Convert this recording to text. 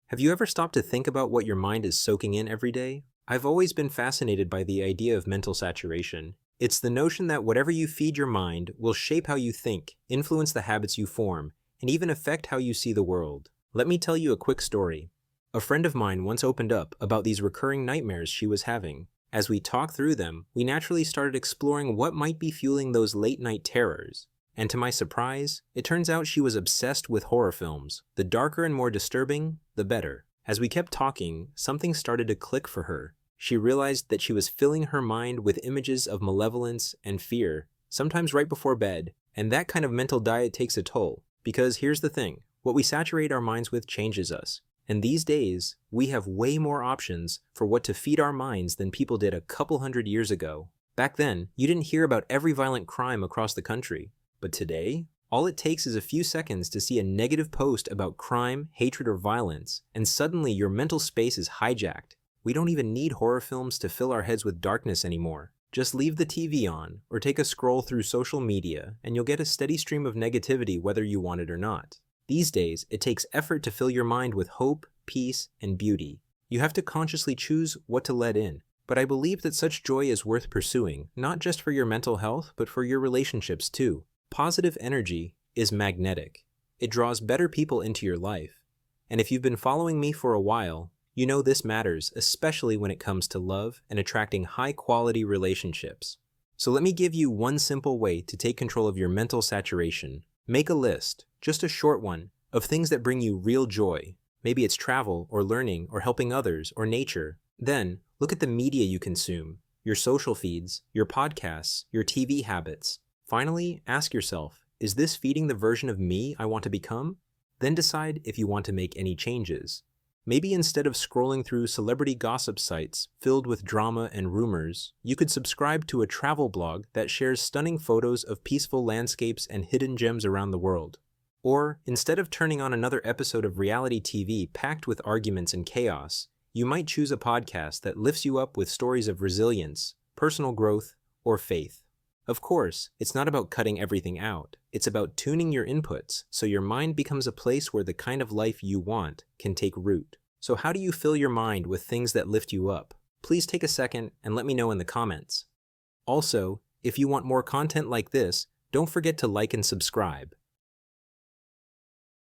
Have you ever stopped to think about what your mind is soaking in every day? I've always been fascinated by the idea of mental saturation. It's the notion that whatever you feed your mind will shape how you think, influence the habits you form, and even affect how you see the world. Let me tell you a quick story. A friend of mine once opened up about these recurring nightmares she was having. As we talked through them, we naturally started exploring what might be fueling those late-night terrors. And to my surprise, it turns out she was obsessed with horror films. The darker and more disturbing, the better. As we kept talking, something started to click for her. She realized that she was filling her mind with images of malevolence and fear, sometimes right before bed, and that kind of mental diet takes a toll. Because here's the thing, what we saturate our minds with changes us. And these days, we have way more options for what to feed our minds than people did a couple hundred years ago. Back then, you didn't hear about every violent crime across the country. But today, all it takes is a few seconds to see a negative post about crime, hatred, or violence, and suddenly your mental space is hijacked. We don't even need horror films to fill our heads with darkness anymore. Just leave the TV on, or take a scroll through social media, and you'll get a steady stream of negativity whether you want it or not. These days, it takes effort to fill your mind with hope, peace, and beauty. You have to consciously choose what to let in. But I believe that such joy is worth pursuing, not just for your mental health, but for your relationships too. Positive energy is magnetic. It draws better people into your life. And if you've been following me for a while, you know this matters, especially when it comes to love and attracting high-quality relationships. So let me give you one simple way to take control of your mental saturation. Make a list, just a short one, of things that bring you real joy. Maybe it's travel, or learning, or helping others, or nature. Then, look at the media you consume, your social feeds, your podcasts, your TV habits. Finally, ask yourself, is this feeding the version of me I want to become? Then decide if you want to make any changes. Maybe instead of scrolling through celebrity gossip sites filled with drama and rumors, you could subscribe to a travel blog that shares stunning photos of peaceful landscapes and hidden gems around the world. Or, instead of turning on another episode of reality TV packed with arguments and chaos, you might choose a podcast that lifts you up with stories of resilience, personal growth, or faith. Of course, it's not about cutting everything out. It's about tuning your inputs so your mind becomes a place where the kind of life you want can take root. So how do you fill your mind with things that lift you up? Please take a second and let me know in the comments. Also, if you want more content like this, don't forget to like and subscribe.